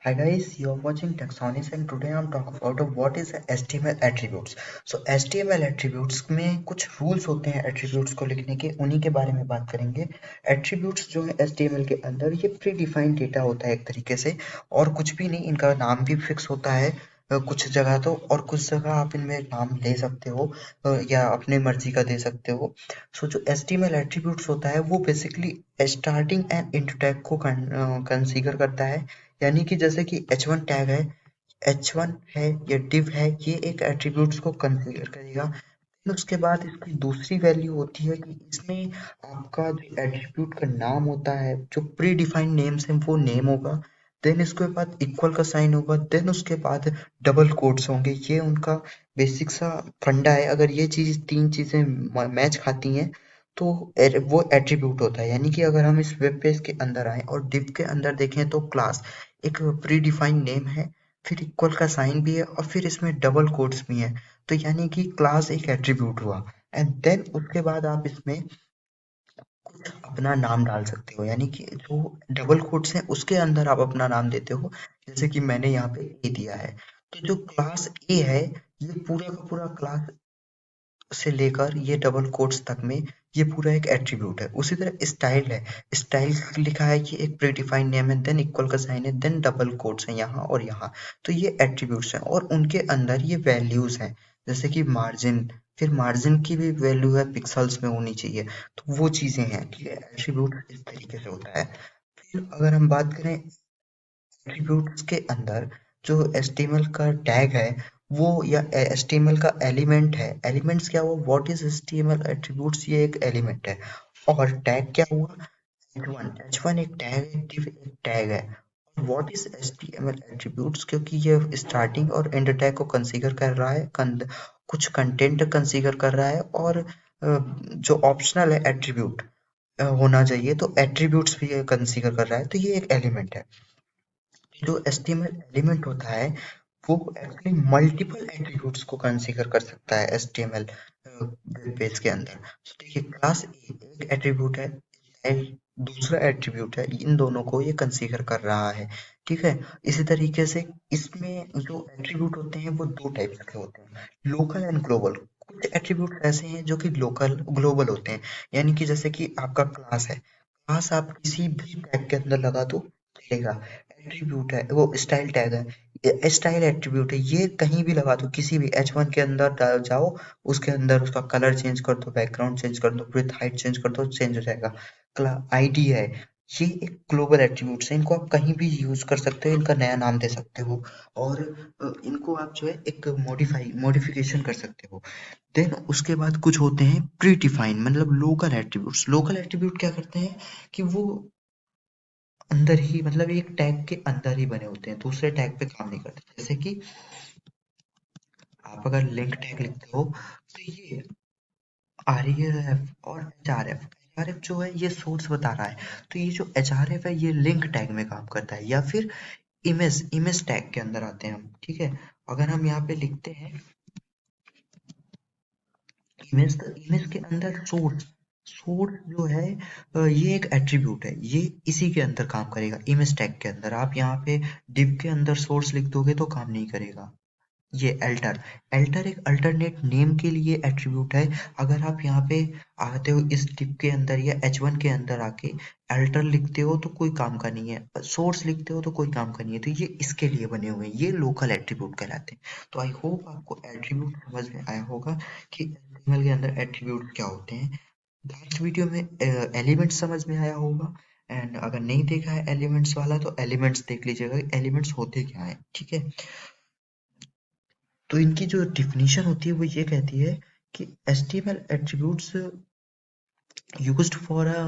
Hi guys, you're watching Taxonis and today I'm talking about what is HTML attributes. So HTML attributes में कुछ rules होते हैं attributes को लिखने के, उन्हीं के बारे में बात करेंगे। Attributes जो है HTML के अंदर ये predefined data होता है एक तरीके से, और कुछ भी नहीं, इनका नाम भी फिक्स होता है कुछ जगह तो, और कुछ जगह आप इनमें नाम ले सकते हो या अपने मर्जी का दे सकते हो। सो जो HTML attributes होता है वो basically starting and and tag को कंसीडर करता है। यानी कि जैसे कि H1 टैग है, H1 है या div है, ये एक एट्रीब्यूट्स को कंसीडर करेगा। फिर उसके बाद इसकी दूसरी वैल्यू होती है कि इसमें आपका जो एट्रीब्यूट का नाम होता है, जो प्री डिफाइंड नेम्स है वो नेम होगा। देन इसके बाद इक्वल का साइन होगा, देन उसके बाद डबल कोट्स होंगे। ये उनका बेसिक सा फंडा है। अगर ये तीन चीजें मैच खाती हैं तो वो एट्रीब्यूट होता है। यानी कि अगर हम इस वेब पेज के अंदर आए और div के अंदर देखें तो क्लास एक प्री डिफाइंड नेम है, फिर इक्वल का साइन भी है और फिर इसमें डबल कोट्स भी हैं। तो यानी कि क्लास एक एट्रीब्यूट हुआ। एंड देन उसके बाद आप इसमें अपना नाम डाल सकते हो। यानी कि जो डबल कोट्स हैं उसके अंदर आप अपना नाम देते हो, जैसे कि मैंने यहाँ पे ए दिया है। तो जो क्लास ए है, ये पूरा का पूरा क्लास से लेकर ये डबल कोट्स तक में ये पूरा एक एट्रीब्यूट है। उसी तरह स्टाइल है, स्टाइल लिखा है कि एक प्रीडिफाइंड नेम है, देन इक्वल का साइन है, देन डबल कोट्स हैं यहाँ और यहाँ। तो ये एट्रीब्यूट्स हैं और उनके अंदर ये वैल्यूज हैं, जैसे कि मार्जिन, फिर मार्जिन की भी वैल्यू है पिक्सल्स में होनी चाहिए। तो वो चीजें हैं, ठीक है। एट्रीब्यूट इस तरीके से होता है। फिर अगर हम बात करें एट्रीब्यूट्स के अंदर, जो HTML का टैग है वो, या HTML का एलिमेंट है। एलिमेंट्स क्या हुआ, व्हाट इज HTML एट्रीब्यूट्स, ये एक एलिमेंट है। और टैग क्या हुआ, H1 एक टैग है, div एक टैग है। व्हाट इज HTML एट्रीब्यूट्स, क्योंकि ये स्टार्टिंग और एंड टैग को कंसीडर कर रहा है, कुछ कंटेंट कंसीडर कर रहा है, और जो ऑप्शनल है एट्रीब्यूट होना चाहिए, तो एट्रीब्यूट्स भी कंसीडर कर रहा है, तो ये एक एलिमेंट है। जो HTML एलिमेंट होता है वो एक्चुअली मल्टीपल एट्रीब्यूट्स को कंसीडर कर सकता है HTML वेब पेज के अंदर। तो देखिए, क्लास एक एट्रीब्यूट है, स्टाइल दूसरा एट्रीब्यूट है, इन दोनों को ये कंसीडर कर रहा है, ठीक है। इसी तरीके से इसमें जो एट्रीब्यूट होते हैं वो दो टाइप के होते हैं, लोकल एंड ग्लोबल। कुछ एट्रीब्यूट ऐसे हैं जो कि लोकल ग्लोबल होते हैं। यानी कि जैसे कि आपका क्लास है, क्लास आप किसी भी टैग के अंदर लगा दो चलेगा। एट्रीब्यूट है वो स्टाइल टैग है, स्टाइल एट्रीब्यूट है, ये कहीं भी लगा दो, किसी भी H1 के अंदर जाओ, उसके अंदर उसका कलर चेंज कर दो, बैकग्राउंड चेंज कर दो, विड्थ हाइट चेंज कर दो, चेंज हो जाएगा। आईडी है, ये एक ग्लोबल एट्रीब्यूट्स है, इनको आप कहीं भी यूज कर सकते हो, इनका नया नाम दे सकते हो, और इनको आप जो है एक मॉडिफिकेशन कर सकते हो। देन उसके बाद कुछ होते हैं प्री डिफाइन, मतलब लोकल एट्रीब्यूट्स। लोकल एट्रीब्यूट क्या करते हैं कि वो अंदर ही, मतलब एक टैग के अंदर ही बने होते हैं, दूसरे टैग पे काम नहीं करते। जैसे कि आप अगर लिंक टैग लिखते हो तो ये REF और HRF, HRF जो है ये सोर्स बता रहा है, तो ये जो HRF है ये लिंक टैग में काम करता है। या फिर इमेज टैग के अंदर आते हैं हम, ठीक है। अगर हम यहाँ पे लिखते हैं इमेज, तो इमेज के अंदर सोर्स, सोर्स जो है ये एक एट्रीब्यूट है, ये इसी के अंदर काम करेगा, इमेज टैग के अंदर। आप यहाँ पे div के अंदर सोर्स लिख दोगे तो काम नहीं करेगा। ये एल्टर, एल्टर एक अल्टरनेट नेम के लिए एट्रीब्यूट है। अगर आप यहाँ पे आते हो इस डिप के अंदर या H1 के अंदर आके एल्टर लिखते हो तो कोई काम का नहीं है, सोर्स लिखते हो तो कोई काम का नहीं है, तो ये इसके लिए बने हुए हैं, ये लोकल एट्रीब्यूट कहलाते हैं। तो आई होप आपको एट्रीब्यूट समझ में आया होगा कि HTML के अंदर एट्रीब्यूट क्या होते हैं। लास्ट वीडियो में एलिमेंट्स समझ में आया होगा, एंड अगर नहीं देखा है एलिमेंट्स वाला तो एलिमेंट्स देख लीजिएगा, एलिमेंट्स होते क्या है, ठीक है। तो इनकी जो डिफिनीशन होती है वो ये कहती है कि HTML attributes used for a